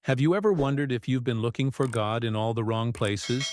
Have you ever wondered if you've been looking for God in all the wrong places?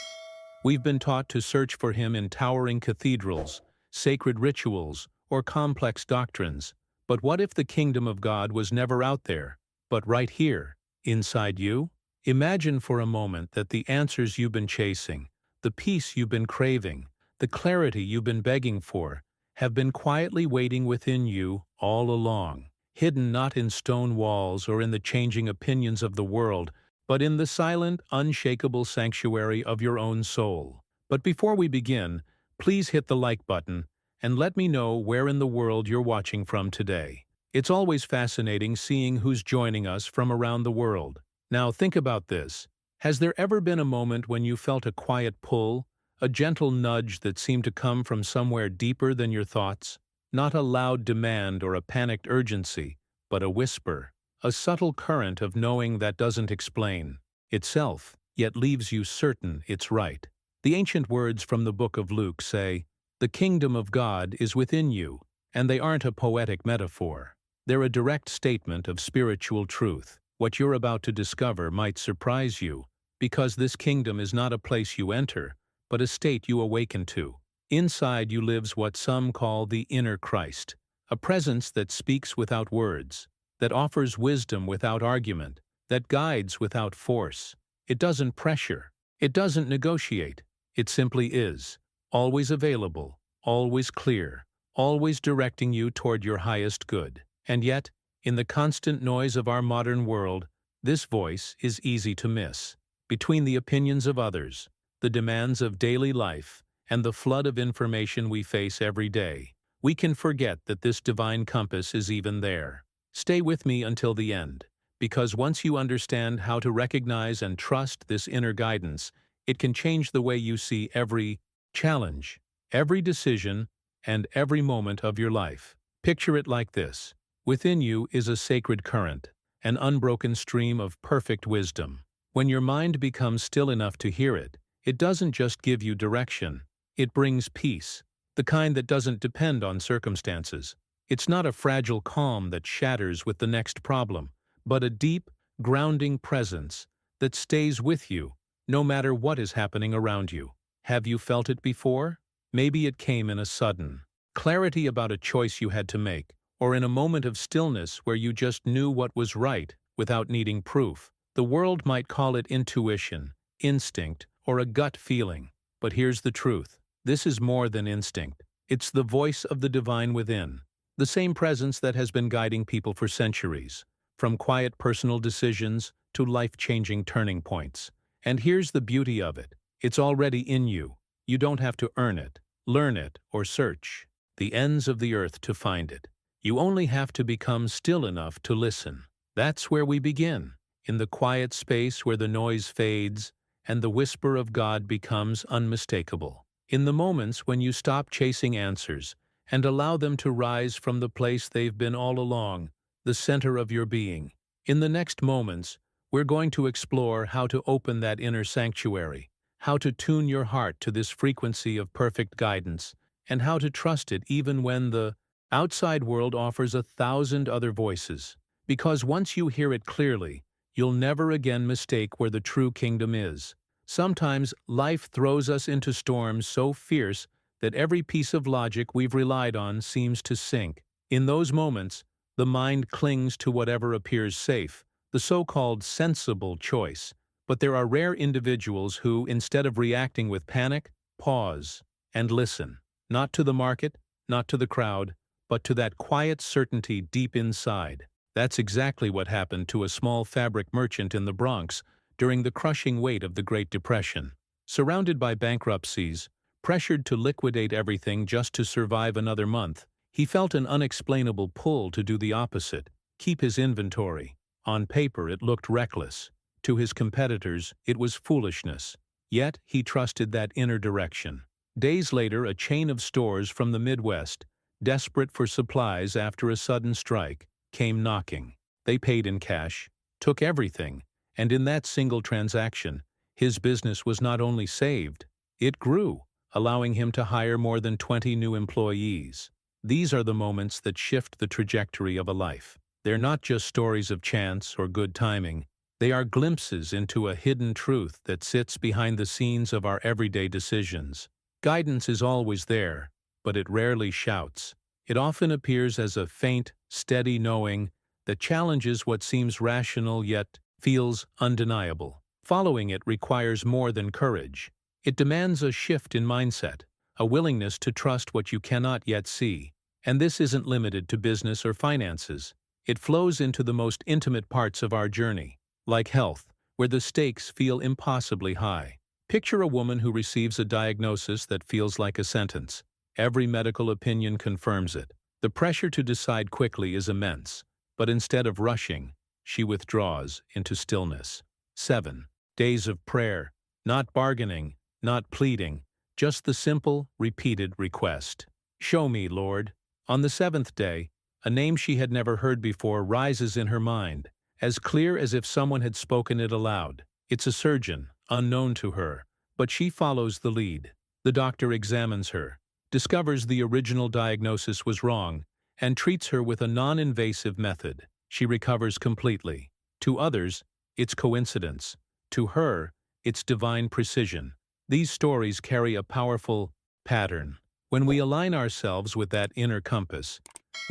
We've been taught to search for Him in towering cathedrals, sacred rituals, or complex doctrines. But what if the kingdom of God was never out there, but right here, inside you? Imagine for a moment that the answers you've been chasing, the peace you've been craving, the clarity you've been begging for, have been quietly waiting within you all along, hidden not in stone walls or in the changing opinions of the world, but in the silent, unshakable sanctuary of your own soul. But before we begin, please hit the like button and let me know where in the world you're watching from today. It's always fascinating seeing who's joining us from around the world. Now think about this. Has there ever been a moment when you felt a quiet pull, a gentle nudge that seemed to come from somewhere deeper than your thoughts? Not a loud demand or a panicked urgency, but a whisper, a subtle current of knowing that doesn't explain itself, yet leaves you certain it's right. The ancient words from the book of Luke say, "The kingdom of God is within you," and they aren't a poetic metaphor. They're a direct statement of spiritual truth. What you're about to discover might surprise you, because this kingdom is not a place you enter, but a state you awaken to. Inside you lives what some call the inner Christ, a presence that speaks without words, that offers wisdom without argument, that guides without force. It doesn't pressure. It doesn't negotiate. It simply is, always available, always clear, always directing you toward your highest good. And yet, in the constant noise of our modern world, this voice is easy to miss. Between the opinions of others, the demands of daily life, and the flood of information we face every day, we can forget that this divine compass is even there. Stay with me until the end, because once you understand how to recognize and trust this inner guidance, it can change the way you see every challenge, every decision, and every moment of your life. Picture it like this. Within you is a sacred current, an unbroken stream of perfect wisdom. When your mind becomes still enough to hear it, it doesn't just give you direction, it brings peace, the kind that doesn't depend on circumstances. It's not a fragile calm that shatters with the next problem, but a deep, grounding presence that stays with you, no matter what is happening around you. Have you felt it before? Maybe it came in a sudden clarity about a choice you had to make, or in a moment of stillness where you just knew what was right without needing proof. The world might call it intuition, instinct, or a gut feeling. But here's the truth. This is more than instinct. It's the voice of the divine within. The same presence that has been guiding people for centuries, from quiet personal decisions to life-changing turning points. And here's the beauty of it. It's already in you. You don't have to earn it, learn it, or search the ends of the earth to find it. You only have to become still enough to listen. That's where we begin, in the quiet space where the noise fades and the whisper of God becomes unmistakable. In the moments when you stop chasing answers and allow them to rise from the place they've been all along, the center of your being. In the next moments, we're going to explore how to open that inner sanctuary, how to tune your heart to this frequency of perfect guidance, and how to trust it even when the outside world offers 1,000 other voices. Because once you hear it clearly, you'll never again mistake where the true kingdom is. Sometimes life throws us into storms so fierce that every piece of logic we've relied on seems to sink. In those moments, the mind clings to whatever appears safe, the so-called sensible choice. But there are rare individuals who, instead of reacting with panic, pause and listen. Not to the market, not to the crowd, but to that quiet certainty deep inside. That's exactly what happened to a small fabric merchant in the Bronx during the crushing weight of the Great Depression. Surrounded by bankruptcies, pressured to liquidate everything just to survive another month, he felt an unexplainable pull to do the opposite, keep his inventory. On paper, it looked reckless. To his competitors, it was foolishness. Yet, he trusted that inner direction. Days later, a chain of stores from the Midwest, desperate for supplies after a sudden strike, came knocking. They paid in cash, took everything, and in that single transaction, his business was not only saved, it grew, allowing him to hire more than 20 new employees. These are the moments that shift the trajectory of a life. They're not just stories of chance or good timing. They are glimpses into a hidden truth that sits behind the scenes of our everyday decisions. Guidance is always there, but it rarely shouts. It often appears as a faint, steady knowing that challenges what seems rational yet feels undeniable. Following it requires more than courage. It demands a shift in mindset, a willingness to trust what you cannot yet see. And this isn't limited to business or finances. It flows into the most intimate parts of our journey, like health, where the stakes feel impossibly high. Picture a woman who receives a diagnosis that feels like a sentence. Every medical opinion confirms it. The pressure to decide quickly is immense, but instead of rushing, she withdraws into stillness. 7 days of prayer, not bargaining, not pleading, just the simple, repeated request. Show me, Lord. On the 7th day, a name she had never heard before rises in her mind, as clear as if someone had spoken it aloud. It's a surgeon, unknown to her, but she follows the lead. The doctor examines her, discovers the original diagnosis was wrong, and treats her with a non-invasive method. She recovers completely. To others, it's coincidence. To her, it's divine precision. These stories carry a powerful pattern. When we align ourselves with that inner compass,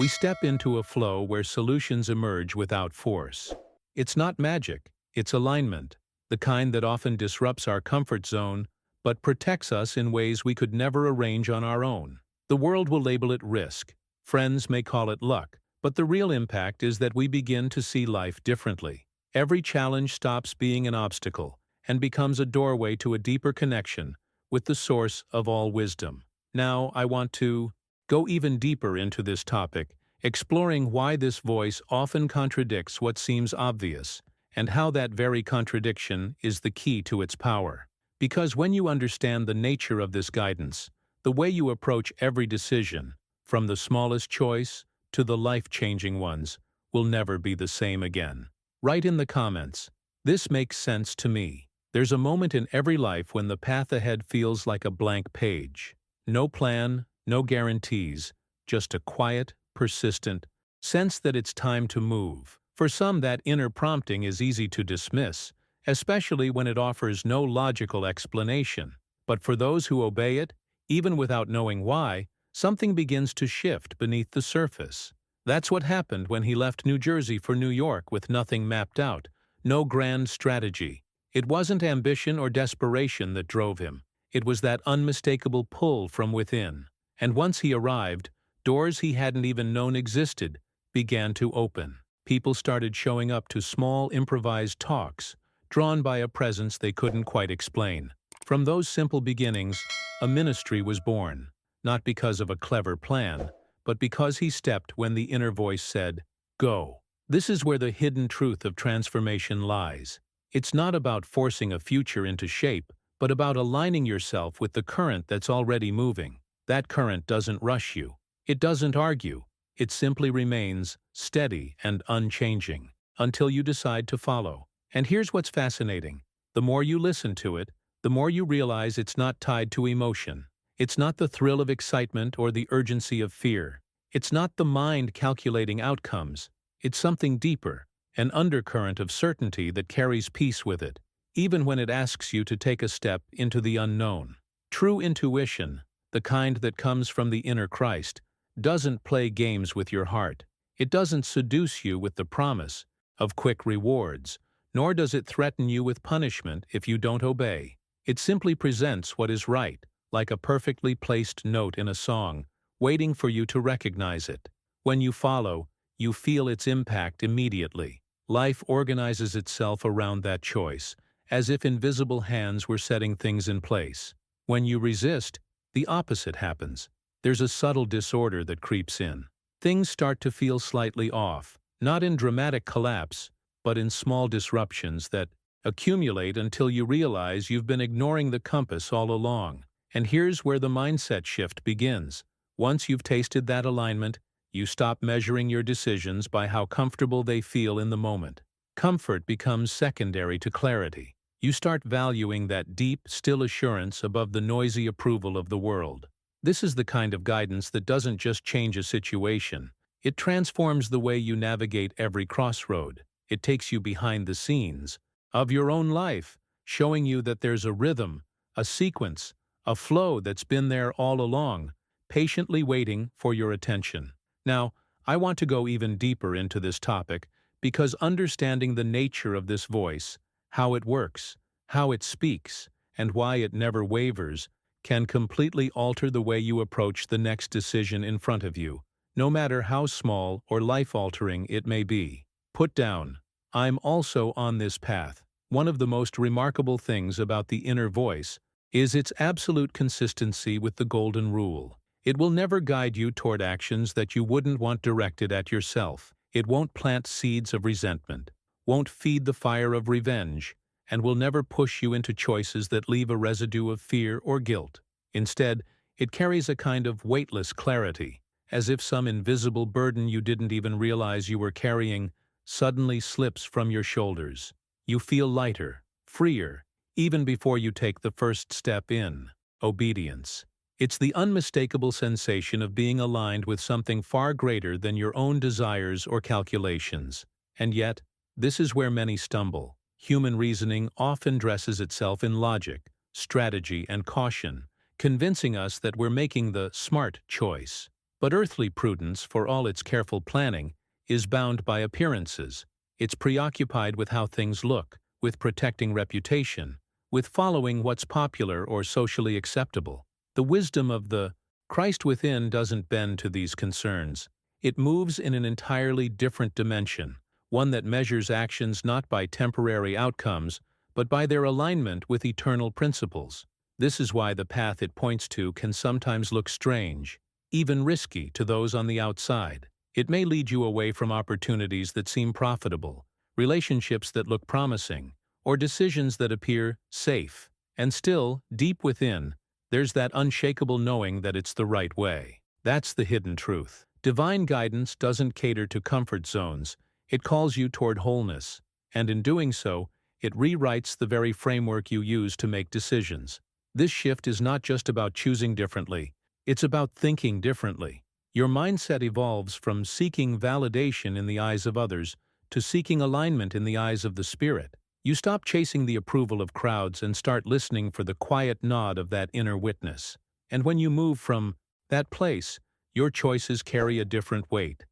we step into a flow where solutions emerge without force. It's not magic, it's alignment, the kind that often disrupts our comfort zone but protects us in ways we could never arrange on our own. The world will label it risk, friends may call it luck, but the real impact is that we begin to see life differently. Every challenge stops being an obstacle and becomes a doorway to a deeper connection with the source of all wisdom. Now, I want to go even deeper into this topic, exploring why this voice often contradicts what seems obvious, and how that very contradiction is the key to its power. Because when you understand the nature of this guidance, the way you approach every decision, from the smallest choice to the life-changing ones, will never be the same again. Write in the comments, "This makes sense to me." There's a moment in every life when the path ahead feels like a blank page. No plan, no guarantees, just a quiet, persistent sense that it's time to move. For some, that inner prompting is easy to dismiss, especially when it offers no logical explanation. But for those who obey it, even without knowing why, something begins to shift beneath the surface. That's what happened when he left New Jersey for New York with nothing mapped out, no grand strategy. It wasn't ambition or desperation that drove him. It was that unmistakable pull from within. And once he arrived, doors he hadn't even known existed began to open. People started showing up to small improvised talks, drawn by a presence they couldn't quite explain. From those simple beginnings, a ministry was born, not because of a clever plan, but because he stepped when the inner voice said, "Go." This is where the hidden truth of transformation lies. It's not about forcing a future into shape, but about aligning yourself with the current that's already moving. That current doesn't rush you. It doesn't argue. It simply remains steady and unchanging until you decide to follow. And here's what's fascinating. The more you listen to it, the more you realize it's not tied to emotion. It's not the thrill of excitement or the urgency of fear. It's not the mind calculating outcomes. It's something deeper, an undercurrent of certainty that carries peace with it, even when it asks you to take a step into the unknown. True intuition, the kind that comes from the inner Christ, doesn't play games with your heart. It doesn't seduce you with the promise of quick rewards, nor does it threaten you with punishment if you don't obey. It simply presents what is right, like a perfectly placed note in a song, waiting for you to recognize it. When you follow, you feel its impact immediately. Life organizes itself around that choice, as if invisible hands were setting things in place. When you resist, the opposite happens. There's a subtle disorder that creeps in. Things start to feel slightly off, not in dramatic collapse, but in small disruptions that accumulate until you realize you've been ignoring the compass all along. And here's where the mindset shift begins. Once you've tasted that alignment, you stop measuring your decisions by how comfortable they feel in the moment. Comfort becomes secondary to clarity. You start valuing that deep, still assurance above the noisy approval of the world. This is the kind of guidance that doesn't just change a situation. It transforms the way you navigate every crossroad. It takes you behind the scenes of your own life, showing you that there's a rhythm, a sequence, a flow that's been there all along, patiently waiting for your attention. Now, I want to go even deeper into this topic because understanding the nature of this voice, how it works, how it speaks, and why it never wavers, can completely alter the way you approach the next decision in front of you, no matter how small or life-altering it may be. Put down, I'm also on this path. One of the most remarkable things about the inner voice is its absolute consistency with the golden rule. It will never guide you toward actions that you wouldn't want directed at yourself. It won't plant seeds of resentment, won't feed the fire of revenge, and will never push you into choices that leave a residue of fear or guilt. Instead, it carries a kind of weightless clarity, as if some invisible burden you didn't even realize you were carrying suddenly slips from your shoulders. You feel lighter, freer, even before you take the first step in obedience. It's the unmistakable sensation of being aligned with something far greater than your own desires or calculations. And yet, this is where many stumble. Human reasoning often dresses itself in logic, strategy, and caution, convincing us that we're making the smart choice. But earthly prudence, for all its careful planning, is bound by appearances. It's preoccupied with how things look, with protecting reputation, with following what's popular or socially acceptable. The wisdom of the Christ within doesn't bend to these concerns. It moves in an entirely different dimension, one that measures actions not by temporary outcomes, but by their alignment with eternal principles. This is why the path it points to can sometimes look strange, even risky to those on the outside. It may lead you away from opportunities that seem profitable, relationships that look promising, or decisions that appear safe. And still, deep within, there's that unshakable knowing that it's the right way. That's the hidden truth. Divine guidance doesn't cater to comfort zones. It calls you toward wholeness, and in doing so, it rewrites the very framework you use to make decisions. This shift is not just about choosing differently, it's about thinking differently. Your mindset evolves from seeking validation in the eyes of others to seeking alignment in the eyes of the Spirit. You stop chasing the approval of crowds and start listening for the quiet nod of that inner witness. And when you move from that place, your choices carry a different weight.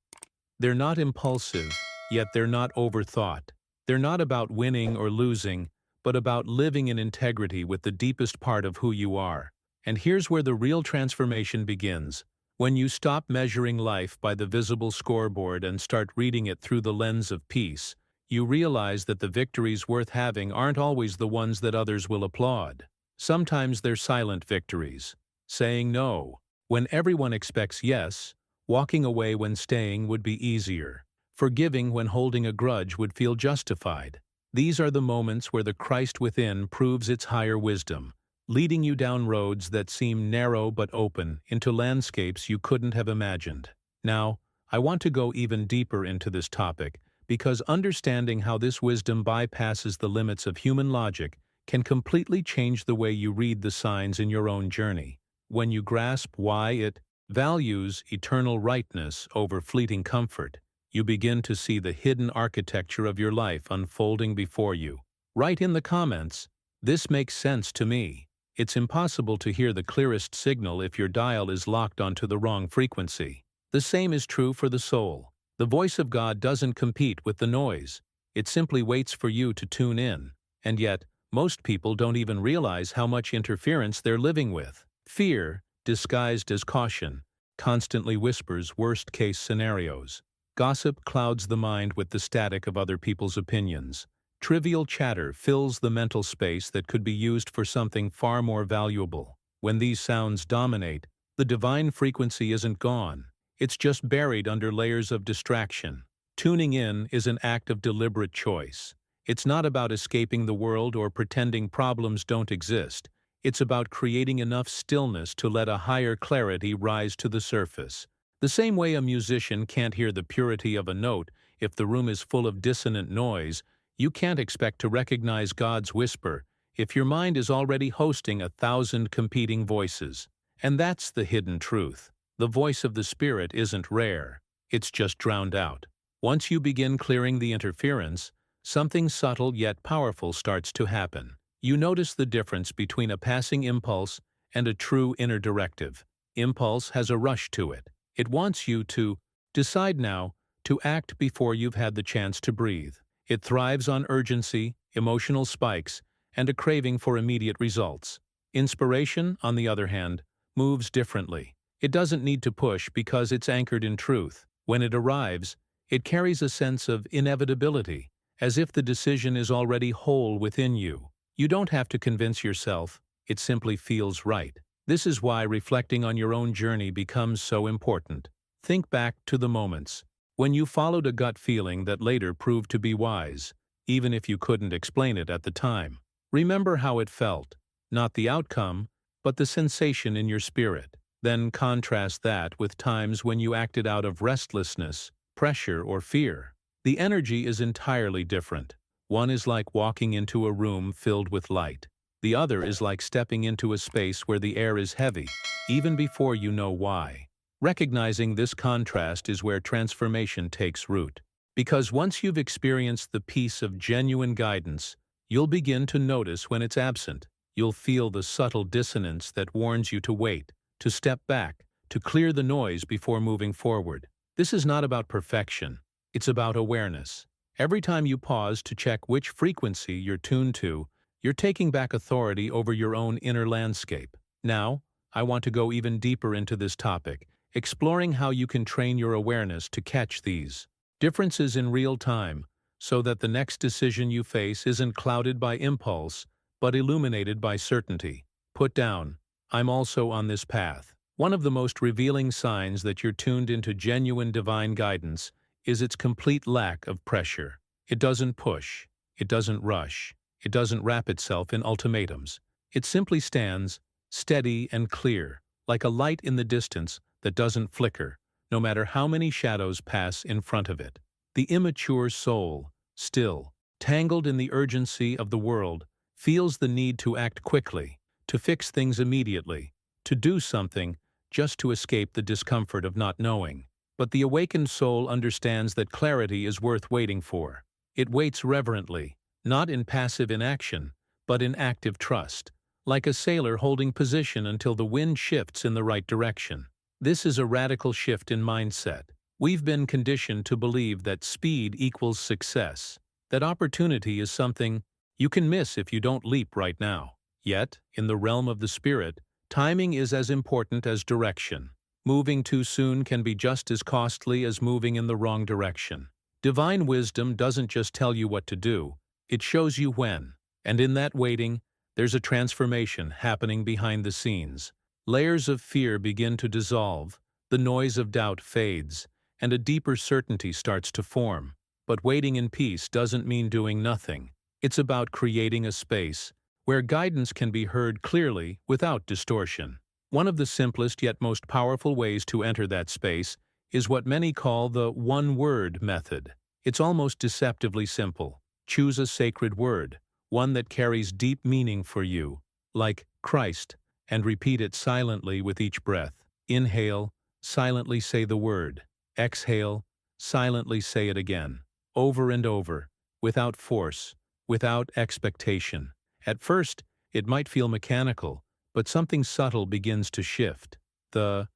They're not impulsive, yet they're not overthought. They're not about winning or losing, but about living in integrity with the deepest part of who you are. And here's where the real transformation begins. When you stop measuring life by the visible scoreboard and start reading it through the lens of peace, you realize that the victories worth having aren't always the ones that others will applaud. Sometimes they're silent victories. Saying no when everyone expects yes, walking away when staying would be easier, forgiving when holding a grudge would feel justified. These are the moments where the Christ within proves its higher wisdom, leading you down roads that seem narrow but open into landscapes you couldn't have imagined. Now, I want to go even deeper into this topic, because understanding how this wisdom bypasses the limits of human logic can completely change the way you read the signs in your own journey. When you grasp why it values eternal rightness over fleeting comfort, you begin to see the hidden architecture of your life unfolding before you. Write in the comments, "This makes sense to me." It's impossible to hear the clearest signal if your dial is locked onto the wrong frequency. The same is true for the soul. The voice of God doesn't compete with the noise. It simply waits for you to tune in. And yet, most people don't even realize how much interference they're living with. Fear, disguised as caution, constantly whispers worst-case scenarios. Gossip clouds the mind with the static of other people's opinions. Trivial chatter fills the mental space that could be used for something far more valuable. When these sounds dominate, the divine frequency isn't gone. It's just buried under layers of distraction. Tuning in is an act of deliberate choice. It's not about escaping the world or pretending problems don't exist. It's about creating enough stillness to let a higher clarity rise to the surface. The same way a musician can't hear the purity of a note if the room is full of dissonant noise, you can't expect to recognize God's whisper if your mind is already hosting 1,000 competing voices. And that's the hidden truth. The voice of the Spirit isn't rare. It's just drowned out. Once you begin clearing the interference, something subtle yet powerful starts to happen. You notice the difference between a passing impulse and a true inner directive. Impulse has a rush to it. It wants you to decide now, to act before you've had the chance to breathe. It thrives on urgency, emotional spikes, and a craving for immediate results. Inspiration, on the other hand, moves differently. It doesn't need to push because it's anchored in truth. When it arrives, it carries a sense of inevitability, as if the decision is already whole within you. You don't have to convince yourself, it simply feels right. This is why reflecting on your own journey becomes so important. Think back to the moments when you followed a gut feeling that later proved to be wise, even if you couldn't explain it at the time. Remember how it felt, not the outcome, but the sensation in your spirit. Then contrast that with times when you acted out of restlessness, pressure, or fear. The energy is entirely different. One is like walking into a room filled with light. The other is like stepping into a space where the air is heavy, even before you know why. Recognizing this contrast is where transformation takes root. Because once you've experienced the peace of genuine guidance, you'll begin to notice when it's absent. You'll feel the subtle dissonance that warns you to wait, to step back, to clear the noise before moving forward. This is not about perfection. It's about awareness. Every time you pause to check which frequency you're tuned to, you're taking back authority over your own inner landscape. Now, I want to go even deeper into this topic, exploring how you can train your awareness to catch these differences in real time, so that the next decision you face isn't clouded by impulse, but illuminated by certainty. Put down, I'm also on this path. One of the most revealing signs that you're tuned into genuine divine guidance is its complete lack of pressure. It doesn't push, it doesn't rush, it doesn't wrap itself in ultimatums. It simply stands, steady and clear, like a light in the distance that doesn't flicker, no matter how many shadows pass in front of it. The immature soul, still, tangled in the urgency of the world, feels the need to act quickly, to fix things immediately, to do something just to escape the discomfort of not knowing. But the awakened soul understands that clarity is worth waiting for. It waits reverently, not in passive inaction, but in active trust, like a sailor holding position until the wind shifts in the right direction. This is a radical shift in mindset. We've been conditioned to believe that speed equals success, that opportunity is something you can miss if you don't leap right now. Yet, in the realm of the spirit, timing is as important as direction. Moving too soon can be just as costly as moving in the wrong direction. Divine wisdom doesn't just tell you what to do, it shows you when. And in that waiting, there's a transformation happening behind the scenes. Layers of fear begin to dissolve, the noise of doubt fades, and a deeper certainty starts to form. But waiting in peace doesn't mean doing nothing. It's about creating a space where guidance can be heard clearly without distortion. One of the simplest yet most powerful ways to enter that space is what many call the one-word method. It's almost deceptively simple. Choose a sacred word, one that carries deep meaning for you, like Christ, and repeat it silently with each breath. Inhale, silently say the word. Exhale, silently say it again, over and over, without force, without expectation. At first, it might feel mechanical, but something subtle begins to shift. The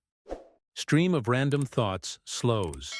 stream of random thoughts slows.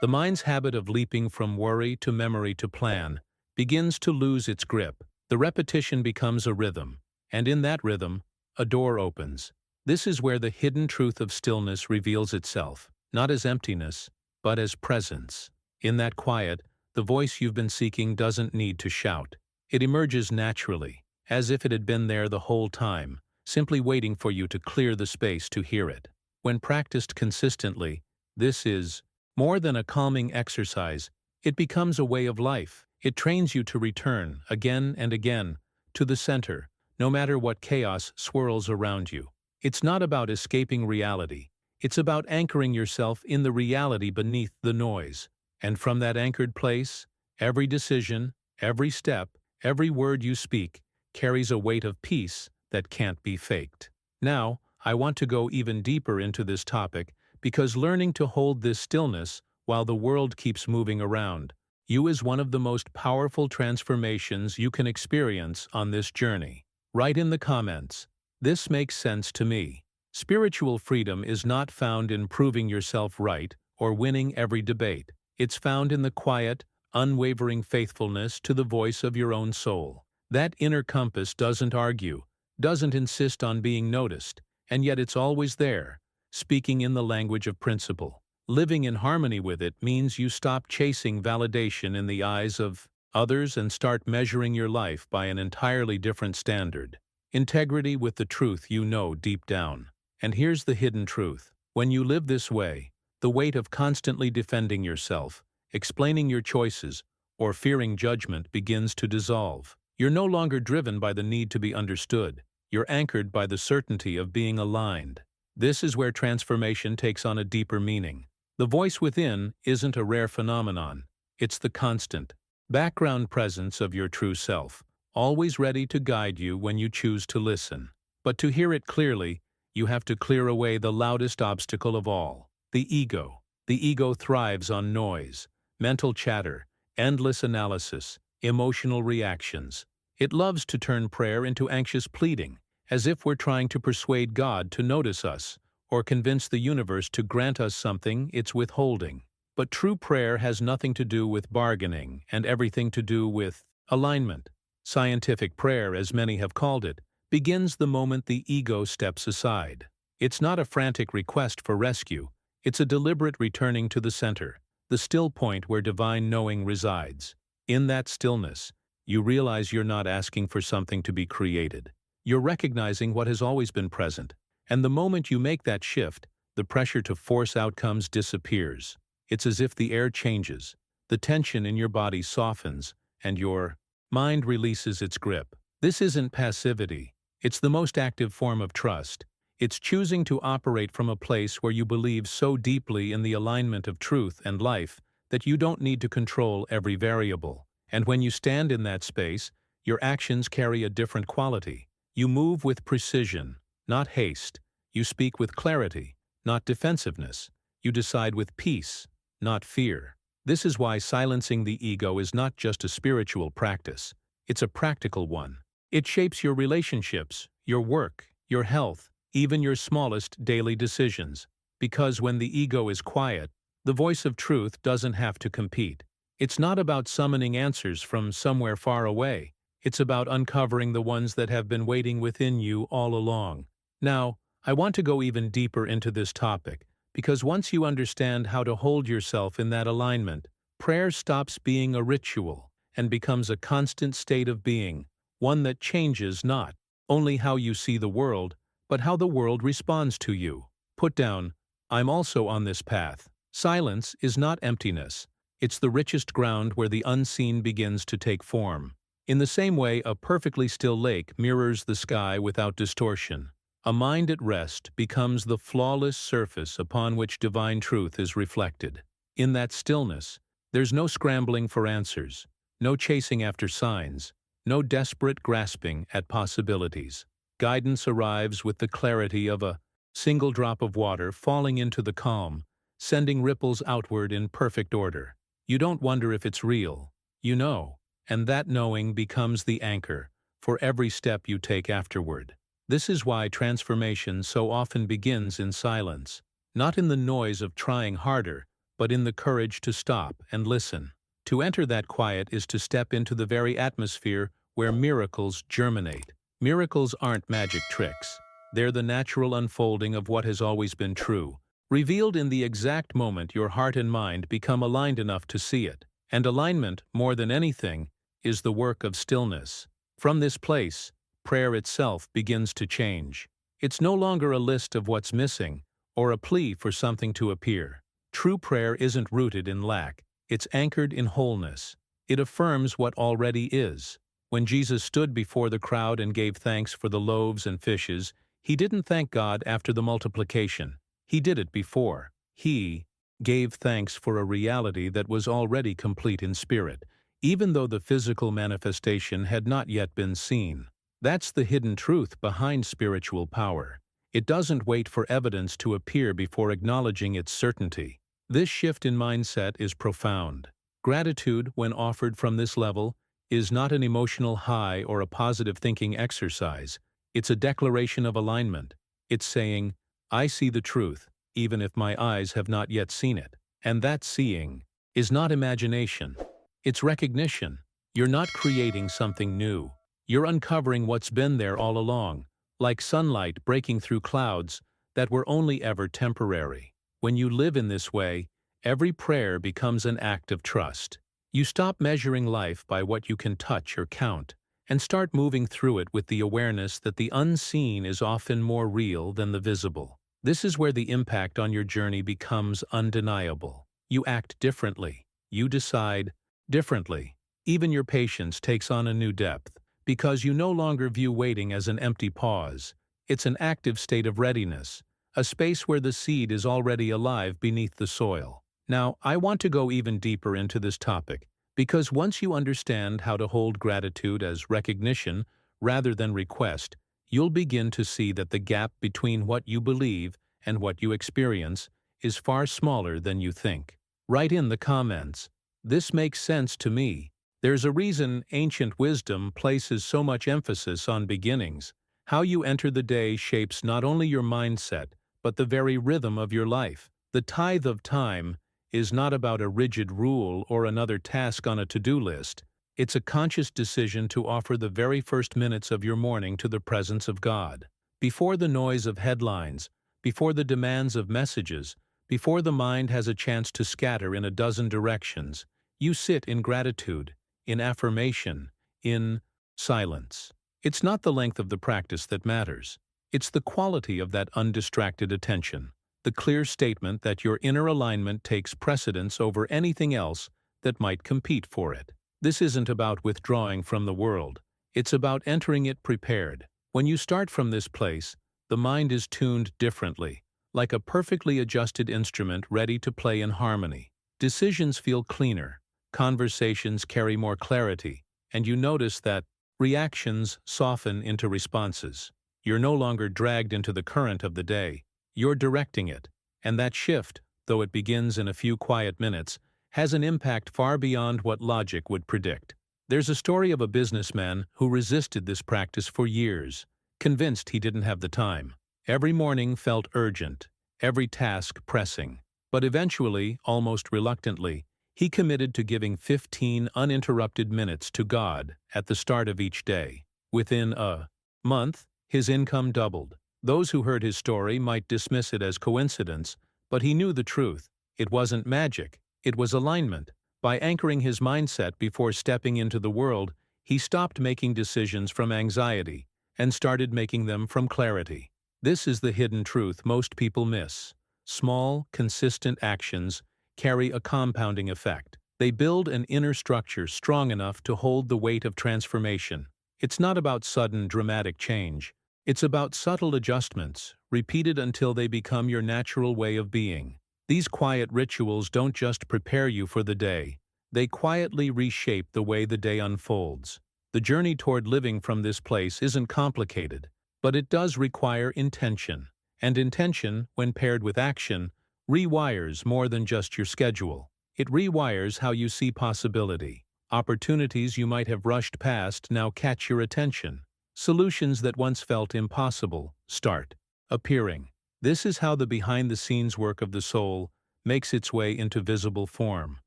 The mind's habit of leaping from worry to memory to plan begins to lose its grip. The repetition becomes a rhythm, and in that rhythm, a door opens. This is where the hidden truth of stillness reveals itself, not as emptiness, but as presence. In that quiet, the voice you've been seeking doesn't need to shout. It emerges naturally, as if it had been there the whole time, simply waiting for you to clear the space to hear it. When practiced consistently, this is more than a calming exercise. It becomes a way of life. It trains you to return, again and again, to the center, no matter what chaos swirls around you. It's not about escaping reality. It's about anchoring yourself in the reality beneath the noise. And from that anchored place, every decision, every step, every word you speak carries a weight of peace that can't be faked. Now, I want to go even deeper into this topic because learning to hold this stillness while the world keeps moving around. You is one of the most powerful transformations you can experience on this journey. Write in the comments, "This makes sense to me." Spiritual freedom is not found in proving yourself right or winning every debate. It's found in the quiet, unwavering faithfulness to the voice of your own soul. That inner compass doesn't argue, doesn't insist on being noticed, and yet it's always there, speaking in the language of principle. Living in harmony with it means you stop chasing validation in the eyes of others and start measuring your life by an entirely different standard. Integrity with the truth you know deep down. And here's the hidden truth. When you live this way, the weight of constantly defending yourself, explaining your choices, or fearing judgment begins to dissolve. You're no longer driven by the need to be understood. You're anchored by the certainty of being aligned. This is where transformation takes on a deeper meaning. The voice within isn't a rare phenomenon. It's the constant, background presence of your true self, always ready to guide you when you choose to listen. But to hear it clearly, you have to clear away the loudest obstacle of all, the ego. The ego thrives on noise, mental chatter, endless analysis, emotional reactions. It loves to turn prayer into anxious pleading, as if we're trying to persuade God to notice us, or convince the universe to grant us something it's withholding. But true prayer has nothing to do with bargaining and everything to do with alignment. Scientific prayer, as many have called it, begins the moment the ego steps aside. It's not a frantic request for rescue, it's a deliberate returning to the center, the still point where divine knowing resides. In that stillness, you realize you're not asking for something to be created. You're recognizing what has always been present. And the moment you make that shift, the pressure to force outcomes disappears. It's as if the air changes, the tension in your body softens, and your mind releases its grip. This isn't passivity. It's the most active form of trust. It's choosing to operate from a place where you believe so deeply in the alignment of truth and life that you don't need to control every variable. And when you stand in that space, your actions carry a different quality. You move with precision, not haste. You speak with clarity, not defensiveness. You decide with peace, not fear. This is why silencing the ego is not just a spiritual practice. It's a practical one. It shapes your relationships, your work, your health, even your smallest daily decisions. Because when the ego is quiet, the voice of truth doesn't have to compete. It's not about summoning answers from somewhere far away. It's about uncovering the ones that have been waiting within you all along. Now, I want to go even deeper into this topic, because once you understand how to hold yourself in that alignment, prayer stops being a ritual and becomes a constant state of being, one that changes not only how you see the world, but how the world responds to you. Put down, "I'm also on this path." Silence is not emptiness. It's the richest ground where the unseen begins to take form. In the same way, a perfectly still lake mirrors the sky without distortion. A mind at rest becomes the flawless surface upon which divine truth is reflected. In that stillness, there's no scrambling for answers, no chasing after signs, no desperate grasping at possibilities. Guidance arrives with the clarity of a single drop of water falling into the calm, sending ripples outward in perfect order. You don't wonder if it's real. You know, and that knowing becomes the anchor for every step you take afterward. This is why transformation so often begins in silence, not in the noise of trying harder, but in the courage to stop and listen. To enter that quiet is to step into the very atmosphere where miracles germinate. Miracles aren't magic tricks. They're the natural unfolding of what has always been true, revealed in the exact moment your heart and mind become aligned enough to see it. And alignment, more than anything, is the work of stillness. From this place, prayer itself begins to change. It's no longer a list of what's missing, or a plea for something to appear. True prayer isn't rooted in lack. It's anchored in wholeness. It affirms what already is. When Jesus stood before the crowd and gave thanks for the loaves and fishes, he didn't thank God after the multiplication. He did it before. He gave thanks for a reality that was already complete in spirit, even though the physical manifestation had not yet been seen. That's the hidden truth behind spiritual power. It doesn't wait for evidence to appear before acknowledging its certainty. This shift in mindset is profound. Gratitude, when offered from this level, is not an emotional high or a positive thinking exercise. It's a declaration of alignment. It's saying, I see the truth, even if my eyes have not yet seen it. And that seeing is not imagination. It's recognition. You're not creating something new. You're uncovering what's been there all along, like sunlight breaking through clouds that were only ever temporary. When you live in this way, every prayer becomes an act of trust. You stop measuring life by what you can touch or count, and start moving through it with the awareness that the unseen is often more real than the visible. This is where the impact on your journey becomes undeniable. You act differently. You decide differently. Even your patience takes on a new depth, because you no longer view waiting as an empty pause. It's an active state of readiness, a space where the seed is already alive beneath the soil. Now, I want to go even deeper into this topic, because once you understand how to hold gratitude as recognition rather than request, you'll begin to see that the gap between what you believe and what you experience is far smaller than you think. Write in the comments, "This makes sense to me." There's a reason ancient wisdom places so much emphasis on beginnings. How you enter the day shapes not only your mindset, but the very rhythm of your life. The tithe of time is not about a rigid rule or another task on a to-do list. It's a conscious decision to offer the very first minutes of your morning to the presence of God. Before the noise of headlines, before the demands of messages, before the mind has a chance to scatter in a dozen directions, you sit in gratitude, in affirmation, in silence. It's not the length of the practice that matters. It's the quality of that undistracted attention, the clear statement that your inner alignment takes precedence over anything else that might compete for it. This isn't about withdrawing from the world. It's about entering it prepared. When you start from this place, the mind is tuned differently, like a perfectly adjusted instrument ready to play in harmony. Decisions feel cleaner. Conversations carry more clarity, and you notice that reactions soften into responses. You're no longer dragged into the current of the day. You're directing it, and that shift, though it begins in a few quiet minutes, has an impact far beyond what logic would predict. There's a story of a businessman who resisted this practice for years, convinced he didn't have the time. Every morning felt urgent, every task pressing. But eventually, almost reluctantly, he committed to giving 15 uninterrupted minutes to God at the start of each day. Within a month, his income doubled. Those who heard his story might dismiss it as coincidence, but he knew the truth. It wasn't magic, it was alignment. By anchoring his mindset before stepping into the world, he stopped making decisions from anxiety and started making them from clarity. This is the hidden truth most people miss. Small, consistent actions carry a compounding effect. They build an inner structure strong enough to hold the weight of transformation. It's not about sudden, dramatic change. It's about subtle adjustments, repeated until they become your natural way of being. These quiet rituals don't just prepare you for the day. They quietly reshape the way the day unfolds. The journey toward living from this place isn't complicated, but it does require intention. And intention, when paired with action, rewires more than just your schedule. It rewires how you see possibility. Opportunities you might have rushed past now catch your attention. Solutions that once felt impossible start appearing. This is how the behind-the-scenes work of the soul makes its way into visible form.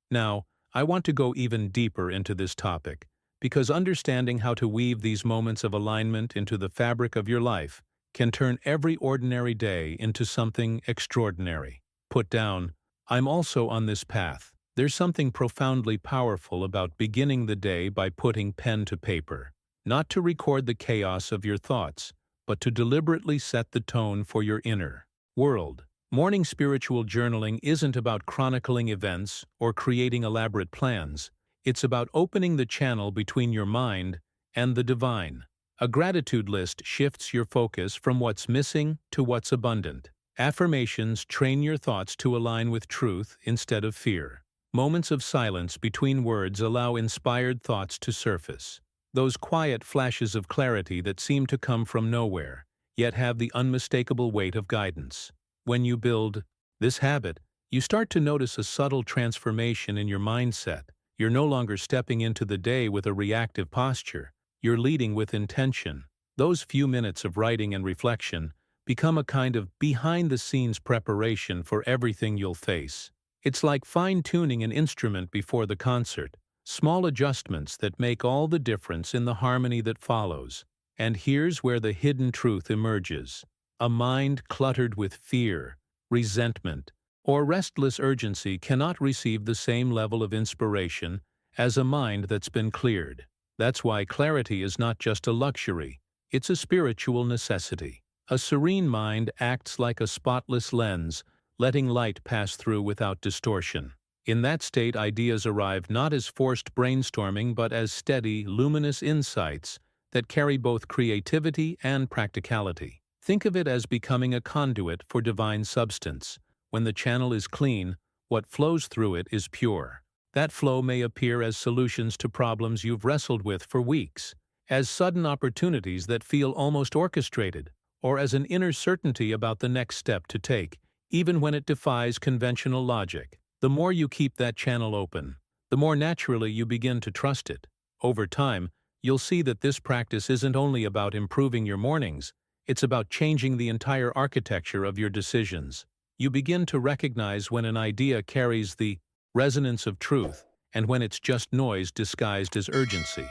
Now, I want to go even deeper into this topic, because understanding how to weave these moments of alignment into the fabric of your life can turn every ordinary day into something extraordinary. Put down, "I'm also on this path." There's something profoundly powerful about beginning the day by putting pen to paper. Not to record the chaos of your thoughts, but to deliberately set the tone for your inner world. Morning spiritual journaling isn't about chronicling events or creating elaborate plans. It's about opening the channel between your mind and the divine. A gratitude list shifts your focus from what's missing to what's abundant. Affirmations train your thoughts to align with truth instead of fear. Moments of silence between words allow inspired thoughts to surface. Those quiet flashes of clarity that seem to come from nowhere, yet have the unmistakable weight of guidance. When you build this habit, You start to notice a subtle transformation in your mindset. You're no longer stepping into the day with a reactive posture. You're leading with intention. Those few minutes of writing and reflection become a kind of behind-the-scenes preparation for everything you'll face. It's like fine-tuning an instrument before the concert, small adjustments that make all the difference in the harmony that follows. And here's where the hidden truth emerges. A mind cluttered with fear, resentment, or restless urgency cannot receive the same level of inspiration as a mind that's been cleared. That's why clarity is not just a luxury, it's a spiritual necessity. A serene mind acts like a spotless lens, letting light pass through without distortion. In that state, ideas arrive not as forced brainstorming but as steady, luminous insights that carry both creativity and practicality. Think of it as becoming a conduit for divine substance. When the channel is clean, what flows through it is pure. That flow may appear as solutions to problems you've wrestled with for weeks, as sudden opportunities that feel almost orchestrated, or as an inner certainty about the next step to take, even when it defies conventional logic. The more you keep that channel open, the more naturally you begin to trust it. Over time, you'll see that this practice isn't only about improving your mornings, it's about changing the entire architecture of your decisions. You begin to recognize when an idea carries the resonance of truth and when it's just noise disguised as urgency.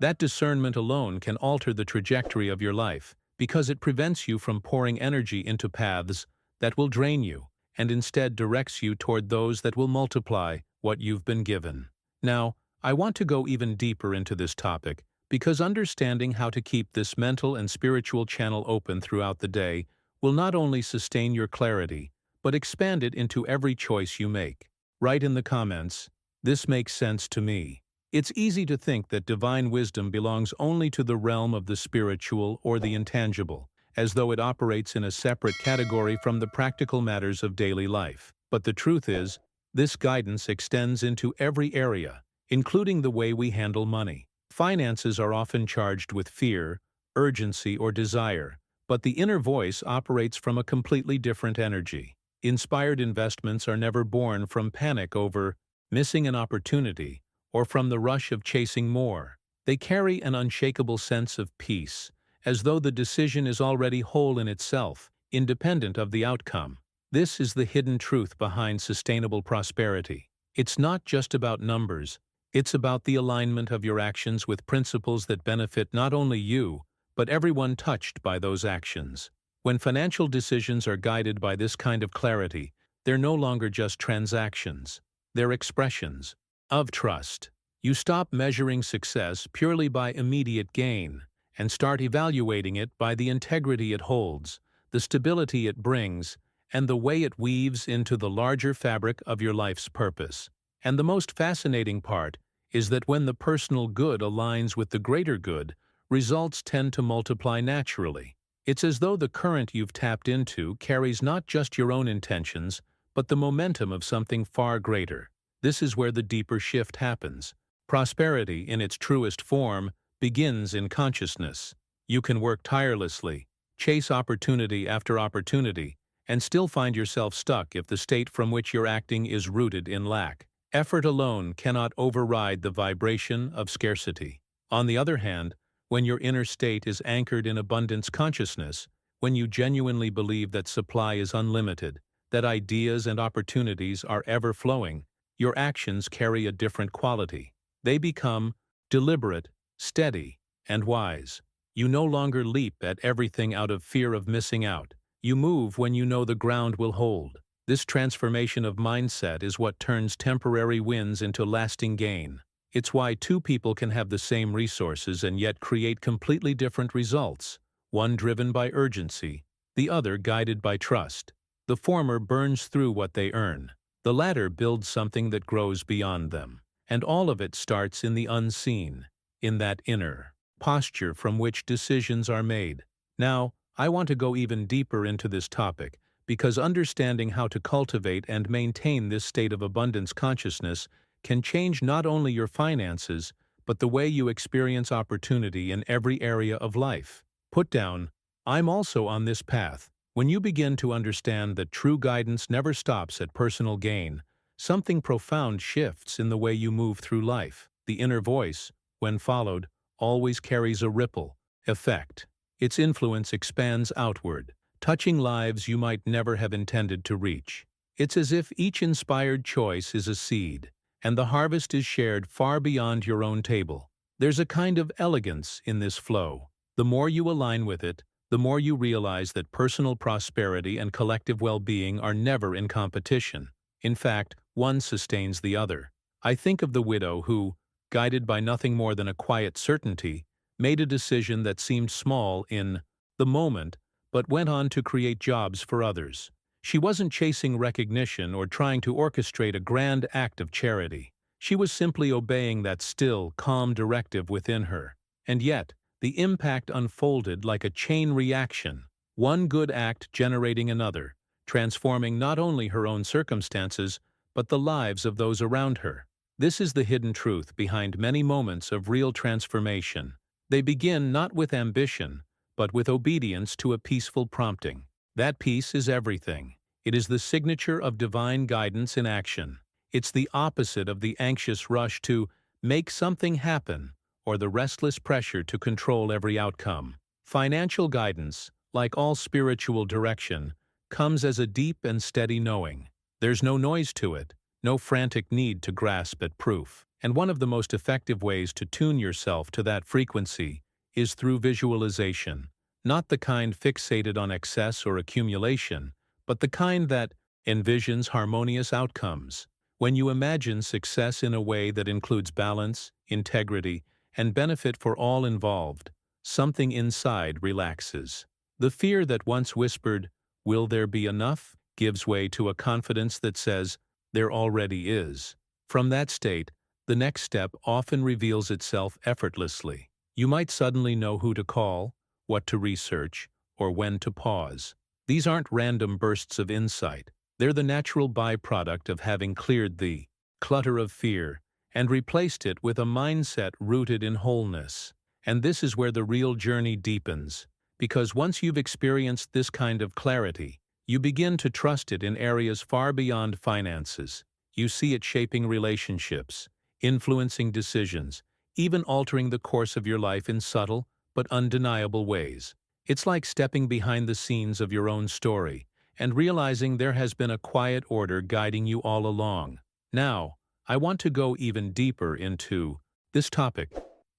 That discernment alone can alter the trajectory of your life, because it prevents you from pouring energy into paths that will drain you, and instead directs you toward those that will multiply what you've been given. Now, I want to go even deeper into this topic, because understanding how to keep this mental and spiritual channel open throughout the day will not only sustain your clarity, but expand it into every choice you make. Write in the comments, "This makes sense to me." It's easy to think that divine wisdom belongs only to the realm of the spiritual or the intangible, as though it operates in a separate category from the practical matters of daily life. But the truth is, this guidance extends into every area, including the way we handle money. Finances are often charged with fear, urgency, or desire, but the inner voice operates from a completely different energy. Inspired investments are never born from panic over missing an opportunity or from the rush of chasing more. They carry an unshakable sense of peace, as though the decision is already whole in itself, independent of the outcome. This is the hidden truth behind sustainable prosperity. It's not just about numbers, it's about the alignment of your actions with principles that benefit not only you, but everyone touched by those actions. When financial decisions are guided by this kind of clarity, they're no longer just transactions, they're expressions of trust. You stop measuring success purely by immediate gain and start evaluating it by the integrity it holds, the stability it brings, and the way it weaves into the larger fabric of your life's purpose. And the most fascinating part is that when the personal good aligns with the greater good, results tend to multiply naturally. It's as though the current you've tapped into carries not just your own intentions, but the momentum of something far greater. This is where the deeper shift happens. Prosperity, in its truest form, begins in consciousness. You can work tirelessly, chase opportunity after opportunity, and still find yourself stuck if the state from which you're acting is rooted in lack. Effort alone cannot override the vibration of scarcity. On the other hand, when your inner state is anchored in abundance consciousness, when you genuinely believe that supply is unlimited, that ideas and opportunities are ever flowing, your actions carry a different quality. They become deliberate, steady, and wise. You no longer leap at everything out of fear of missing out. You move when you know the ground will hold. This transformation of mindset is what turns temporary wins into lasting gain. It's why two people can have the same resources and yet create completely different results, one driven by urgency, the other guided by trust. The former burns through what they earn. The latter builds something that grows beyond them. And all of it starts in the unseen, in that inner posture from which decisions are made. Now, I want to go even deeper into this topic, because understanding how to cultivate and maintain this state of abundance consciousness can change not only your finances, but the way you experience opportunity in every area of life. Put down, "I'm also on this path," When you begin to understand that true guidance never stops at personal gain, something profound shifts in the way you move through life. The inner voice, when followed, always carries a ripple effect. Its influence expands outward, touching lives you might never have intended to reach. It's as if each inspired choice is a seed, and the harvest is shared far beyond your own table. There's a kind of elegance in this flow. The more you align with it, the more you realize that personal prosperity and collective well-being are never in competition. In fact, one sustains the other. I think of the widow who, guided by nothing more than a quiet certainty, made a decision that seemed small in the moment, but went on to create jobs for others. She wasn't chasing recognition or trying to orchestrate a grand act of charity. She was simply obeying that still, calm directive within her. And yet, the impact unfolded like a chain reaction, one good act generating another, transforming not only her own circumstances, but the lives of those around her. This is the hidden truth behind many moments of real transformation. They begin not with ambition, but with obedience to a peaceful prompting. That peace is everything. It is the signature of divine guidance in action. It's the opposite of the anxious rush to make something happen or the restless pressure to control every outcome. Financial guidance, like all spiritual direction, comes as a deep and steady knowing. There's no noise to it, no frantic need to grasp at proof. And one of the most effective ways to tune yourself to that frequency is through visualization. Not the kind fixated on excess or accumulation, but the kind that envisions harmonious outcomes. When you imagine success in a way that includes balance, integrity, and benefit for all involved, something inside relaxes. The fear that once whispered, "Will there be enough?" gives way to a confidence that says, "There already is." From that state, the next step often reveals itself effortlessly. You might suddenly know who to call, what to research, or when to pause. These aren't random bursts of insight. They're the natural byproduct of having cleared the clutter of fear and replaced it with a mindset rooted in wholeness. And this is where the real journey deepens, because once you've experienced this kind of clarity, you begin to trust it in areas far beyond finances. You see it shaping relationships, influencing decisions, even altering the course of your life in subtle but undeniable ways. It's like stepping behind the scenes of your own story and realizing there has been a quiet order guiding you all along. Now, I want to go even deeper into this topic,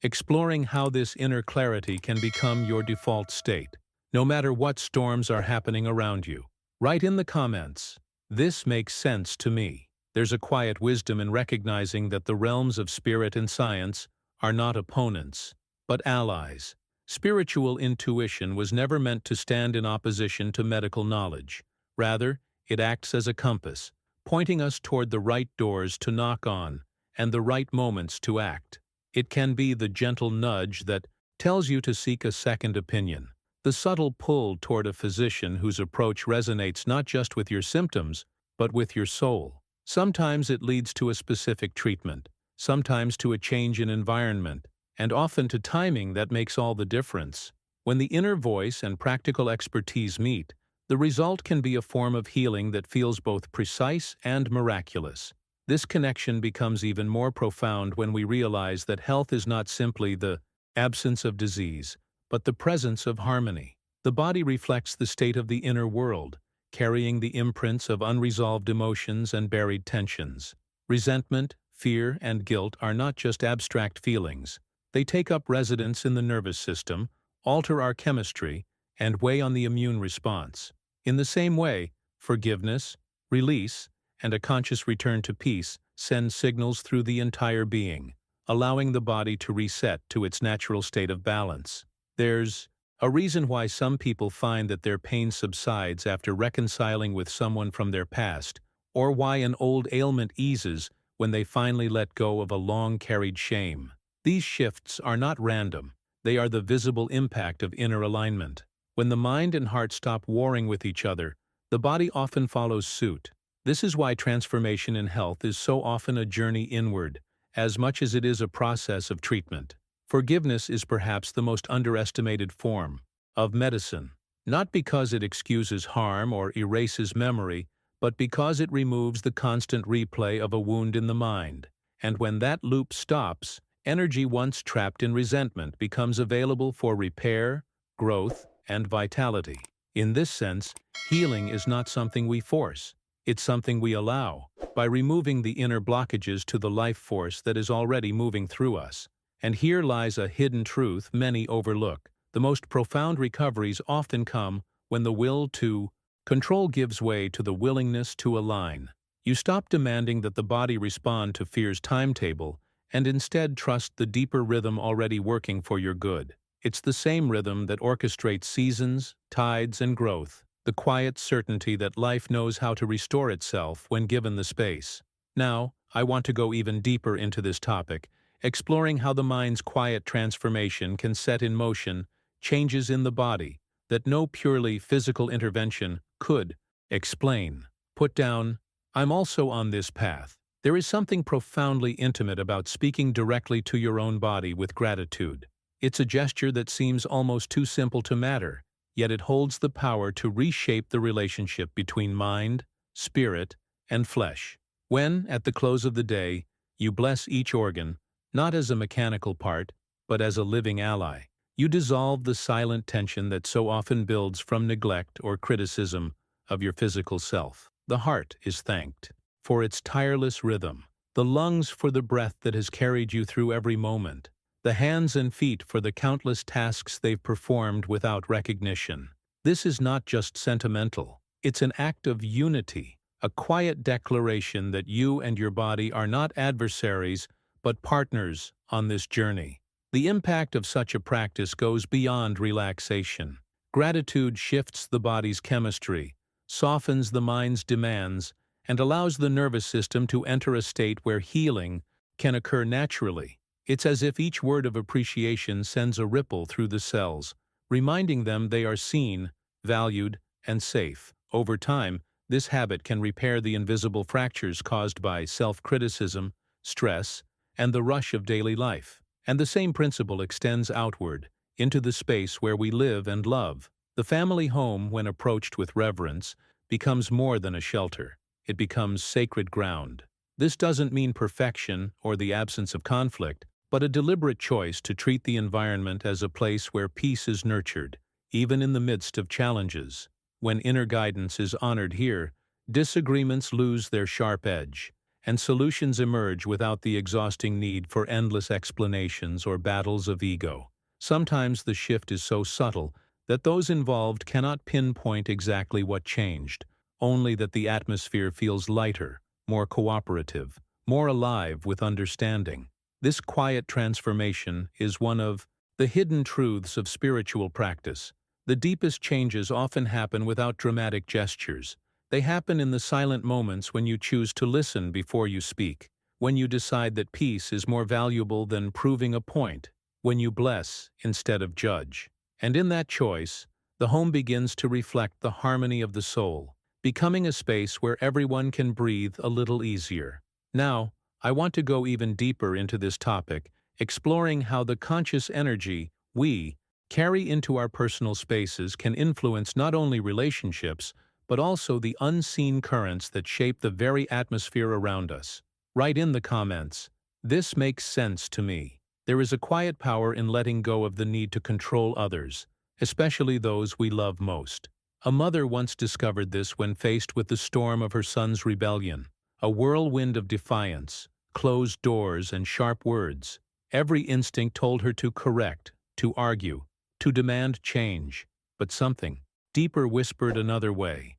exploring how this inner clarity can become your default state, no matter what storms are happening around you. Write in the comments, "This makes sense to me." There's a quiet wisdom in recognizing that the realms of spirit and science are not opponents, but allies. Spiritual intuition was never meant to stand in opposition to medical knowledge. Rather, it acts as a compass, pointing us toward the right doors to knock on and the right moments to act. It can be the gentle nudge that tells you to seek a second opinion, the subtle pull toward a physician whose approach resonates not just with your symptoms, but with your soul. Sometimes it leads to a specific treatment, sometimes to a change in environment, and often to timing that makes all the difference. When the inner voice and practical expertise meet, the result can be a form of healing that feels both precise and miraculous. This connection becomes even more profound when we realize that health is not simply the absence of disease, but the presence of harmony. The body reflects the state of the inner world, carrying the imprints of unresolved emotions and buried tensions. Resentment, fear, and guilt are not just abstract feelings. They take up residence in the nervous system, alter our chemistry, and weigh on the immune response. In the same way, forgiveness, release, and a conscious return to peace send signals through the entire being, allowing the body to reset to its natural state of balance. There's a reason why some people find that their pain subsides after reconciling with someone from their past, or why an old ailment eases when they finally let go of a long-carried shame. These shifts are not random. They are the visible impact of inner alignment. When the mind and heart stop warring with each other, the body often follows suit. This is why transformation in health is so often a journey inward, as much as it is a process of treatment. Forgiveness is perhaps the most underestimated form of medicine. not because it excuses harm or erases memory, but because it removes the constant replay of a wound in the mind. And when that loop stops, energy once trapped in resentment becomes available for repair, growth, and vitality. In this sense, healing is not something we force. It's something we allow, by removing the inner blockages to the life force that is already moving through us. And here lies a hidden truth many overlook. The most profound recoveries often come when the will to control gives way to the willingness to align. You stop demanding that the body respond to fear's timetable and instead trust the deeper rhythm already working for your good. It's the same rhythm that orchestrates seasons, tides, and growth, the quiet certainty that life knows how to restore itself when given the space. Now, I want to go even deeper into this topic, exploring how the mind's quiet transformation can set in motion changes in the body that no purely physical intervention could explain. Put down, I'm also on this path. There is something profoundly intimate about speaking directly to your own body with gratitude. It's a gesture that seems almost too simple to matter, yet it holds the power to reshape the relationship between mind, spirit, and flesh. When, at the close of the day, you bless each organ, not as a mechanical part, but as a living ally, you dissolve the silent tension that so often builds from neglect or criticism of your physical self. The heart is thanked for its tireless rhythm, the lungs for the breath that has carried you through every moment, the hands and feet for the countless tasks they've performed without recognition. This is not just sentimental, it's an act of unity, a quiet declaration that you and your body are not adversaries, but partners on this journey. The impact of such a practice goes beyond relaxation. Gratitude shifts the body's chemistry, softens the mind's demands, and allows the nervous system to enter a state where healing can occur naturally. It's as if each word of appreciation sends a ripple through the cells, reminding them they are seen, valued, and safe. Over time, this habit can repair the invisible fractures caused by self-criticism, stress, and the rush of daily life. And the same principle extends outward, into the space where we live and love. The family home, when approached with reverence, becomes more than a shelter. It becomes sacred ground. This doesn't mean perfection or the absence of conflict, but a deliberate choice to treat the environment as a place where peace is nurtured, even in the midst of challenges. When inner guidance is honored here, disagreements lose their sharp edge, and solutions emerge without the exhausting need for endless explanations or battles of ego. Sometimes the shift is so subtle that those involved cannot pinpoint exactly what changed, only that the atmosphere feels lighter, more cooperative, more alive with understanding. This quiet transformation is one of the hidden truths of spiritual practice. The deepest changes often happen without dramatic gestures. They happen in the silent moments when you choose to listen before you speak, when you decide that peace is more valuable than proving a point, when you bless instead of judge. And in that choice, the home begins to reflect the harmony of the soul, becoming a space where everyone can breathe a little easier. Now, I want to go even deeper into this topic, exploring how the conscious energy we carry into our personal spaces can influence not only relationships, but also the unseen currents that shape the very atmosphere around us. Write in the comments, "This makes sense to me." There is a quiet power in letting go of the need to control others, especially those we love most. A mother once discovered this when faced with the storm of her son's rebellion, a whirlwind of defiance, closed doors, and sharp words. Every instinct told her to correct, to argue, to demand change, but something deeper whispered another way.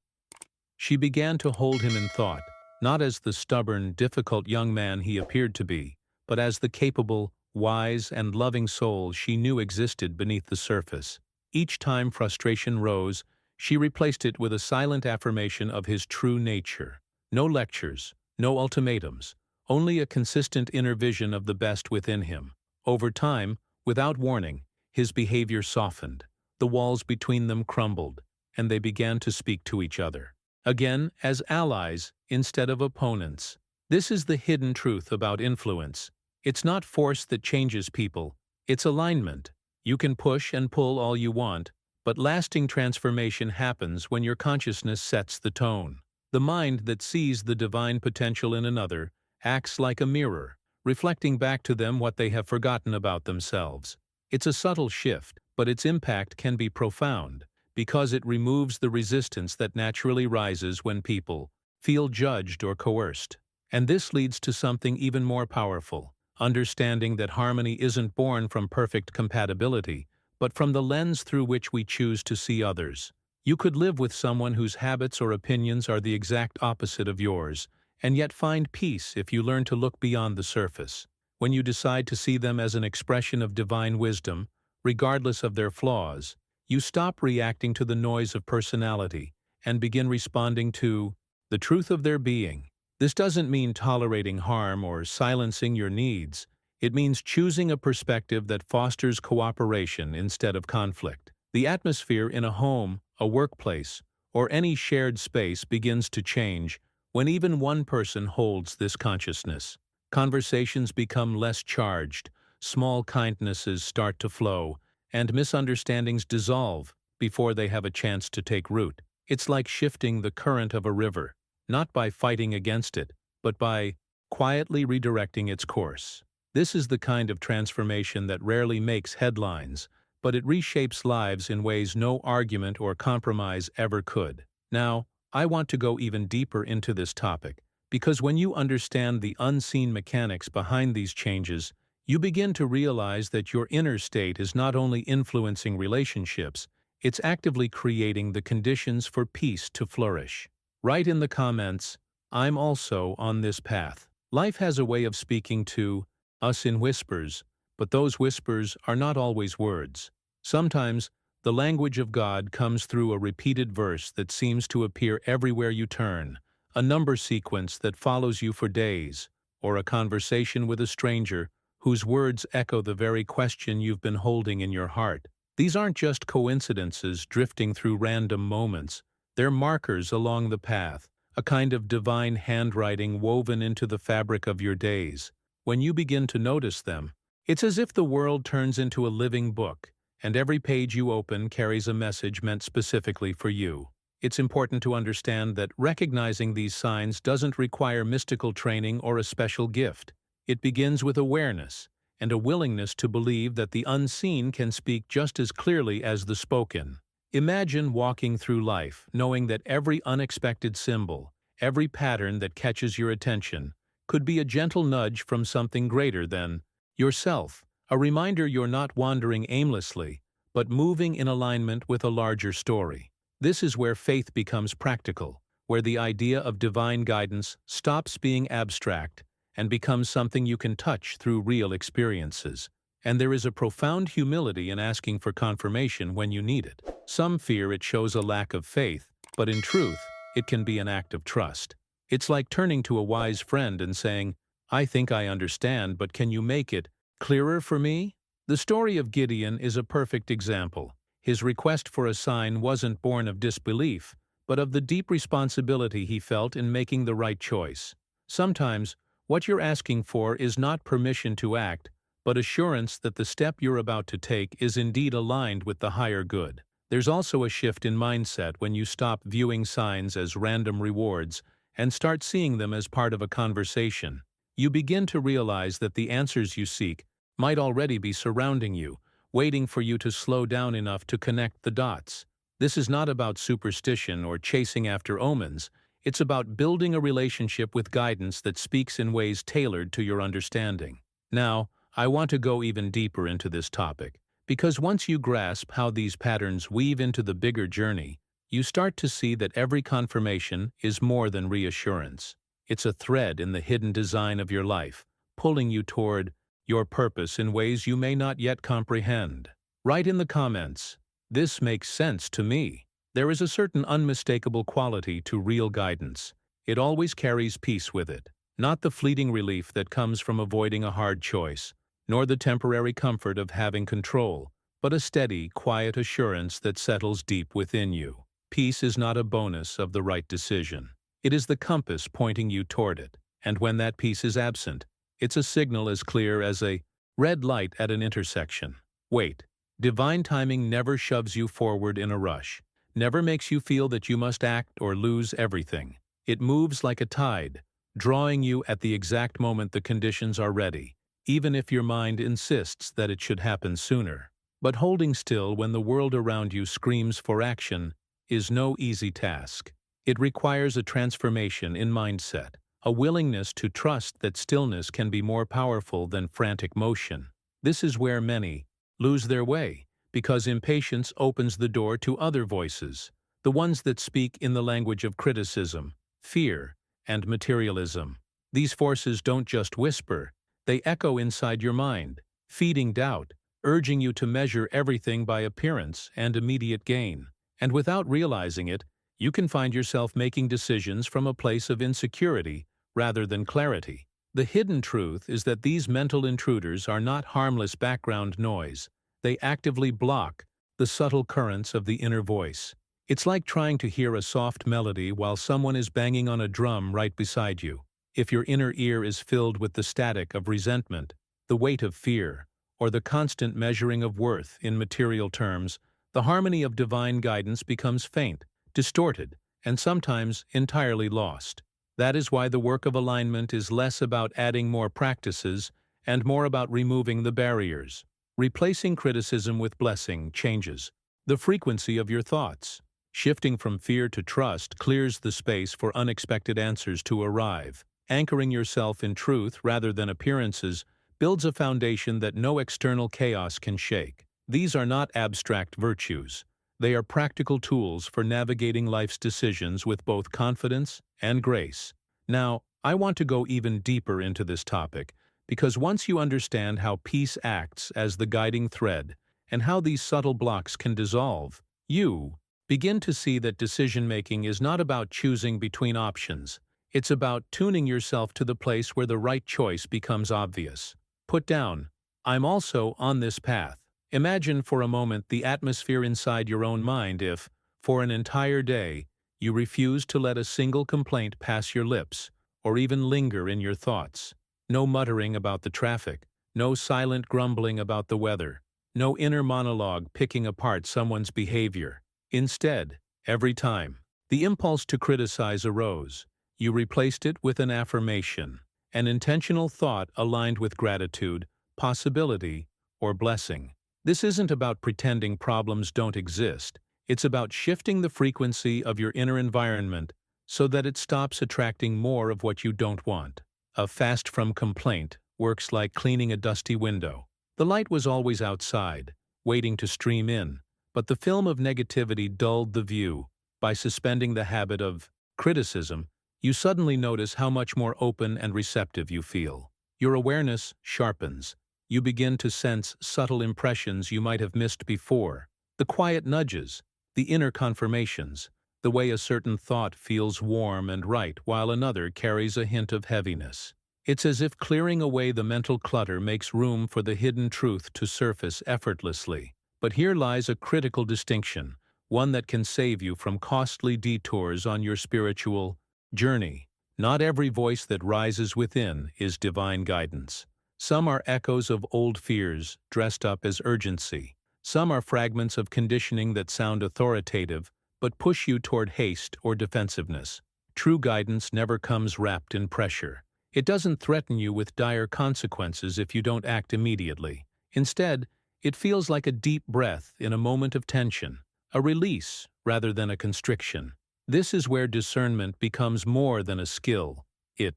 She began to hold him in thought, not as the stubborn, difficult young man he appeared to be, but as the capable, wise, and loving soul she knew existed beneath the surface. Each time frustration rose, she replaced it with a silent affirmation of his true nature. No lectures, no ultimatums, only a consistent inner vision of the best within him. Over time, without warning, his behavior softened. The walls between them crumbled, and they began to speak to each other. Again, as allies instead of opponents. This is the hidden truth about influence. It's not force that changes people, it's alignment. You can push and pull all you want, But lasting transformation happens when your consciousness sets the tone. The mind that sees the divine potential in another acts like a mirror, reflecting back to them what they have forgotten about themselves. It's a subtle shift, but its impact can be profound, because it removes the resistance that naturally rises when people feel judged or coerced. And this leads to something even more powerful, understanding that harmony isn't born from perfect compatibility, but from the lens through which we choose to see others. You could live with someone whose habits or opinions are the exact opposite of yours, and yet find peace if you learn to look beyond the surface. When you decide to see them as an expression of divine wisdom, regardless of their flaws, you stop reacting to the noise of personality and begin responding to the truth of their being. This doesn't mean tolerating harm or silencing your needs. It means choosing a perspective that fosters cooperation instead of conflict. The atmosphere in a home, a workplace, or any shared space begins to change when even one person holds this consciousness. Conversations become less charged, small kindnesses start to flow, and misunderstandings dissolve before they have a chance to take root. It's like shifting the current of a river, not by fighting against it, but by quietly redirecting its course. This is the kind of transformation that rarely makes headlines, but it reshapes lives in ways no argument or compromise ever could. Now, I want to go even deeper into this topic, because when you understand the unseen mechanics behind these changes, you begin to realize that your inner state is not only influencing relationships, it's actively creating the conditions for peace to flourish. Write in the comments, "I'm also on this path." Life has a way of speaking to us in whispers, but those whispers are not always words. Sometimes, the language of God comes through a repeated verse that seems to appear everywhere you turn, a number sequence that follows you for days, or a conversation with a stranger whose words echo the very question you've been holding in your heart. These aren't just coincidences drifting through random moments. They're markers along the path, a kind of divine handwriting woven into the fabric of your days. When you begin to notice them, it's as if the world turns into a living book, and every page you open carries a message meant specifically for you. It's important to understand that recognizing these signs doesn't require mystical training or a special gift. It begins with awareness and a willingness to believe that the unseen can speak just as clearly as the spoken. Imagine walking through life knowing that every unexpected symbol, every pattern that catches your attention, could be a gentle nudge from something greater than yourself, a reminder you're not wandering aimlessly, but moving in alignment with a larger story. This is where faith becomes practical, where the idea of divine guidance stops being abstract and becomes something you can touch through real experiences. And there is a profound humility in asking for confirmation when you need it. Some fear it shows a lack of faith, but in truth, it can be an act of trust. It's like turning to a wise friend and saying, "I think I understand, but can you make it clearer for me?" The story of Gideon is a perfect example. His request for a sign wasn't born of disbelief, but of the deep responsibility he felt in making the right choice. Sometimes, what you're asking for is not permission to act, but assurance that the step you're about to take is indeed aligned with the higher good. There's also a shift in mindset when you stop viewing signs as random rewards and start seeing them as part of a conversation. You begin to realize that the answers you seek might already be surrounding you, waiting for you to slow down enough to connect the dots. This is not about superstition or chasing after omens. It's about building a relationship with guidance that speaks in ways tailored to your understanding. Now, I want to go even deeper into this topic, because once you grasp how these patterns weave into the bigger journey, you start to see that every confirmation is more than reassurance. It's a thread in the hidden design of your life, pulling you toward your purpose in ways you may not yet comprehend. Write in the comments, "This makes sense to me." There is a certain unmistakable quality to real guidance. It always carries peace with it, not the fleeting relief that comes from avoiding a hard choice, nor the temporary comfort of having control, but a steady, quiet assurance that settles deep within you. Peace is not a bonus of the right decision. It is the compass pointing you toward it, and when that peace is absent, it's a signal as clear as a red light at an intersection. Wait, Divine timing never shoves you forward in a rush, never makes you feel that you must act or lose everything. It moves like a tide, drawing you at the exact moment the conditions are ready, even if your mind insists that it should happen sooner. But holding still when the world around you screams for action is no easy task. It requires a transformation in mindset, a willingness to trust that stillness can be more powerful than frantic motion. This is where many lose their way, because impatience opens the door to other voices, the ones that speak in the language of criticism, fear, and materialism. These forces don't just whisper, they echo inside your mind, feeding doubt, urging you to measure everything by appearance and immediate gain. And without realizing it, you can find yourself making decisions from a place of insecurity rather than clarity. The hidden truth is that these mental intruders are not harmless background noise. They actively block the subtle currents of the inner voice. It's like trying to hear a soft melody while someone is banging on a drum right beside you. If your inner ear is filled with the static of resentment, the weight of fear, or the constant measuring of worth in material terms, the harmony of divine guidance becomes faint, distorted, and sometimes entirely lost. That is why the work of alignment is less about adding more practices and more about removing the barriers. Replacing criticism with blessing changes the frequency of your thoughts. Shifting from fear to trust clears the space for unexpected answers to arrive. Anchoring yourself in truth rather than appearances builds a foundation that no external chaos can shake. These are not abstract virtues. They are practical tools for navigating life's decisions with both confidence and grace. Now, I want to go even deeper into this topic, because once you understand how peace acts as the guiding thread and how these subtle blocks can dissolve, you begin to see that decision-making is not about choosing between options. It's about tuning yourself to the place where the right choice becomes obvious. Put down, "I'm also on this path." Imagine for a moment the atmosphere inside your own mind if, for an entire day, you refused to let a single complaint pass your lips or even linger in your thoughts. No muttering about the traffic, no silent grumbling about the weather, no inner monologue picking apart someone's behavior. Instead, every time the impulse to criticize arose, you replaced it with an affirmation, an intentional thought aligned with gratitude, possibility, or blessing. This isn't about pretending problems don't exist. It's about shifting the frequency of your inner environment so that it stops attracting more of what you don't want. A fast from complaint works like cleaning a dusty window. The light was always outside, waiting to stream in, but the film of negativity dulled the view. By suspending the habit of criticism, you suddenly notice how much more open and receptive you feel. Your awareness sharpens. You begin to sense subtle impressions you might have missed before. The quiet nudges, the inner confirmations, the way a certain thought feels warm and right while another carries a hint of heaviness. It's as if clearing away the mental clutter makes room for the hidden truth to surface effortlessly. But here lies a critical distinction, one that can save you from costly detours on your spiritual journey. Not every voice that rises within is divine guidance. Some are echoes of old fears dressed up as urgency. Some are fragments of conditioning that sound authoritative but push you toward haste or defensiveness. True guidance never comes wrapped in pressure. It doesn't threaten you with dire consequences if you don't act immediately. Instead, it feels like a deep breath in a moment of tension, a release rather than a constriction. This is where discernment becomes more than a skill. It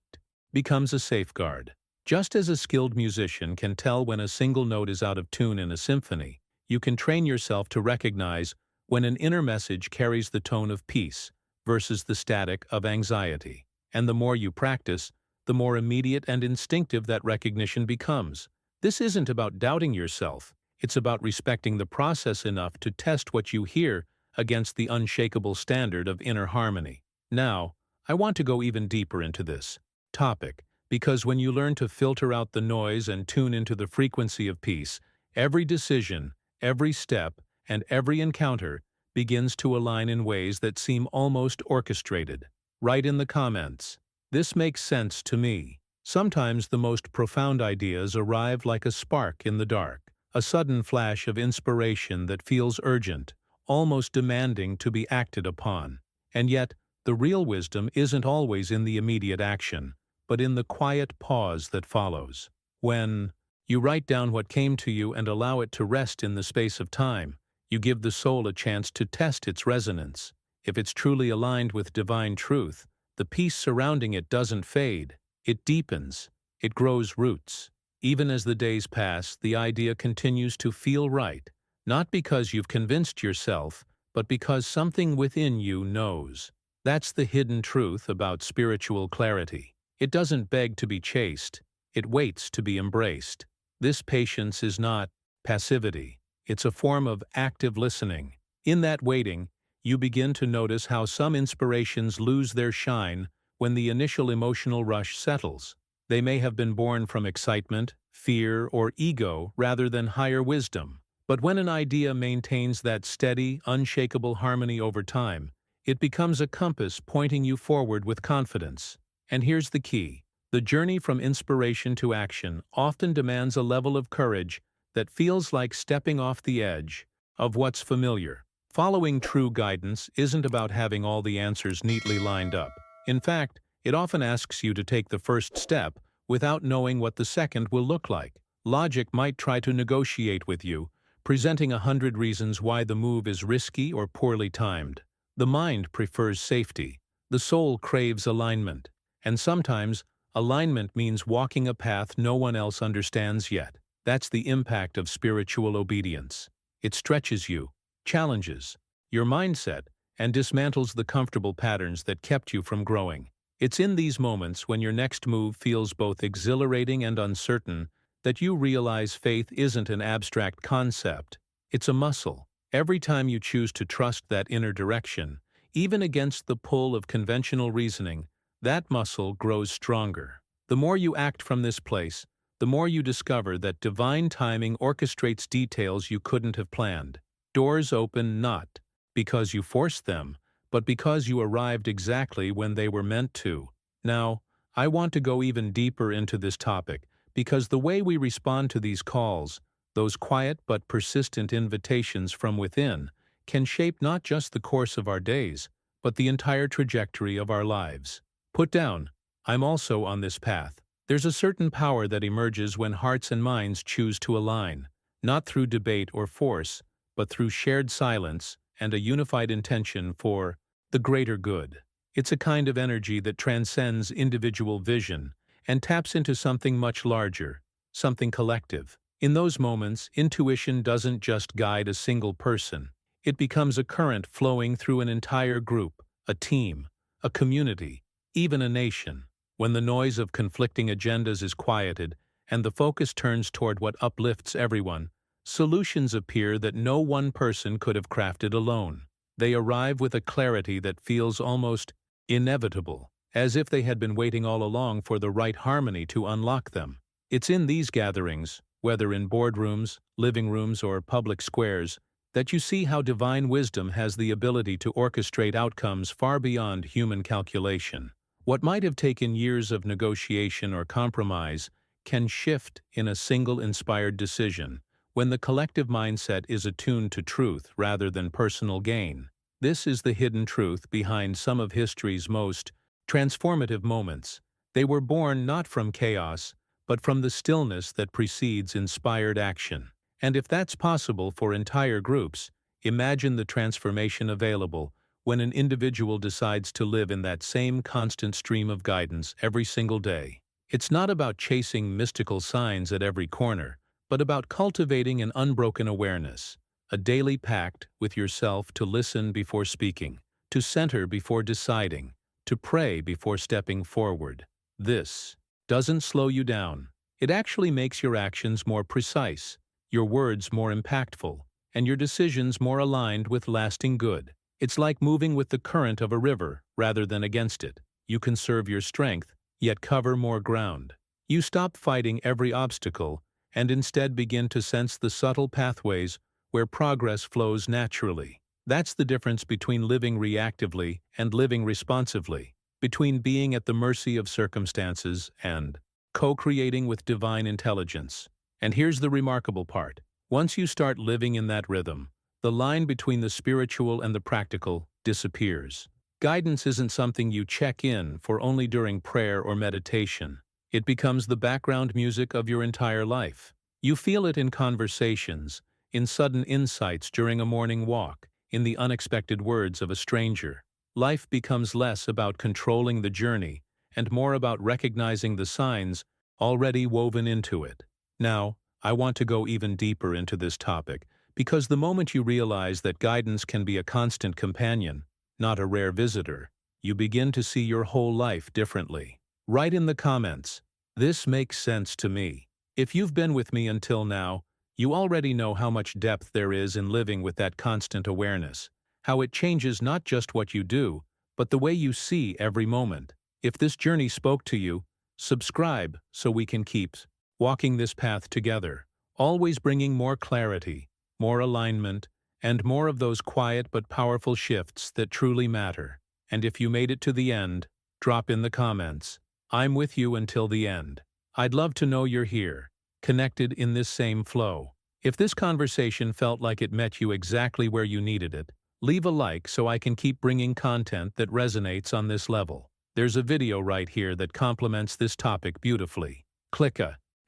becomes a safeguard. Just as a skilled musician can tell when a single note is out of tune in a symphony, you can train yourself to recognize when an inner message carries the tone of peace versus the static of anxiety. And the more you practice, the more immediate and instinctive that recognition becomes. This isn't about doubting yourself. It's about respecting the process enough to test what you hear against the unshakable standard of inner harmony. Now, I want to go even deeper into this topic, because when you learn to filter out the noise and tune into the frequency of peace, every decision, every step, and every encounter begins to align in ways that seem almost orchestrated. Write in the comments, "This makes sense to me." Sometimes the most profound ideas arrive like a spark in the dark, a sudden flash of inspiration that feels urgent, almost demanding to be acted upon. And yet, the real wisdom isn't always in the immediate action, but in the quiet pause that follows. When you write down what came to you and allow it to rest in the space of time, you give the soul a chance to test its resonance. If it's truly aligned with divine truth, the peace surrounding it doesn't fade, it deepens, it grows roots. Even as the days pass, the idea continues to feel right, not because you've convinced yourself, but because something within you knows. That's the hidden truth about spiritual clarity. It doesn't beg to be chased, it waits to be embraced. This patience is not passivity, it's a form of active listening. In that waiting, you begin to notice how some inspirations lose their shine when the initial emotional rush settles. They may have been born from excitement, fear, or ego rather than higher wisdom. But when an idea maintains that steady, unshakable harmony over time, it becomes a compass pointing you forward with confidence. And here's the key. The journey from inspiration to action often demands a level of courage that feels like stepping off the edge of what's familiar. Following true guidance isn't about having all the answers neatly lined up. In fact, it often asks you to take the first step without knowing what the second will look like. Logic might try to negotiate with you, presenting 100 reasons why the move is risky or poorly timed. The mind prefers safety. The soul craves alignment. And sometimes, alignment means walking a path no one else understands yet. That's the impact of spiritual obedience. It stretches you, challenges your mindset, and dismantles the comfortable patterns that kept you from growing. It's in these moments when your next move feels both exhilarating and uncertain that you realize faith isn't an abstract concept, it's a muscle. Every time you choose to trust that inner direction, even against the pull of conventional reasoning, that muscle grows stronger. The more you act from this place, the more you discover that divine timing orchestrates details you couldn't have planned. Doors open not because you forced them, but because you arrived exactly when they were meant to. Now, I want to go even deeper into this topic because the way we respond to these calls, those quiet but persistent invitations from within, can shape not just the course of our days, but the entire trajectory of our lives. Put down, I'm also on this path. There's a certain power that emerges when hearts and minds choose to align, not through debate or force, but through shared silence and a unified intention for the greater good. It's a kind of energy that transcends individual vision and taps into something much larger, something collective. In those moments, intuition doesn't just guide a single person. It becomes a current flowing through an entire group, a team, a community, even a nation. When the noise of conflicting agendas is quieted and the focus turns toward what uplifts everyone, solutions appear that no one person could have crafted alone. They arrive with a clarity that feels almost inevitable, as if they had been waiting all along for the right harmony to unlock them. It's in these gatherings, whether in boardrooms, living rooms, or public squares, that you see how divine wisdom has the ability to orchestrate outcomes far beyond human calculation. What might have taken years of negotiation or compromise can shift in a single inspired decision when the collective mindset is attuned to truth rather than personal gain. This is the hidden truth behind some of history's most transformative moments. They were born not from chaos, but from the stillness that precedes inspired action. And if that's possible for entire groups, imagine the transformation available when an individual decides to live in that same constant stream of guidance every single day. It's not about chasing mystical signs at every corner, but about cultivating an unbroken awareness, a daily pact with yourself to listen before speaking, to center before deciding, to pray before stepping forward. This doesn't slow you down. It actually makes your actions more precise, your words more impactful, and your decisions more aligned with lasting good. It's like moving with the current of a river rather than against it. You conserve your strength, yet cover more ground. You stop fighting every obstacle and instead begin to sense the subtle pathways where progress flows naturally. That's the difference between living reactively and living responsively, between being at the mercy of circumstances and co-creating with divine intelligence. And here's the remarkable part. Once you start living in that rhythm, the line between the spiritual and the practical disappears. Guidance isn't something you check in for only during prayer or meditation. It becomes the background music of your entire life. You feel it in conversations, in sudden insights during a morning walk, in the unexpected words of a stranger. Life becomes less about controlling the journey and more about recognizing the signs already woven into it. Now, I want to go even deeper into this topic because the moment you realize that guidance can be a constant companion, not a rare visitor, you begin to see your whole life differently. Write in the comments, "This makes sense to me." If you've been with me until now, you already know how much depth there is in living with that constant awareness, how it changes not just what you do, but the way you see every moment. If this journey spoke to you, subscribe so we can keep walking this path together, always bringing more clarity, more alignment, and more of those quiet but powerful shifts that truly matter. And if you made it to the end, drop in the comments, "I'm with you until the end." I'd love to know you're here, connected in this same flow. If this conversation felt like it met you exactly where you needed it, leave a like so I can keep bringing content that resonates on this level. There's a video right here that complements this topic beautifully. Click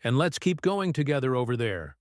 and let's keep going together over there.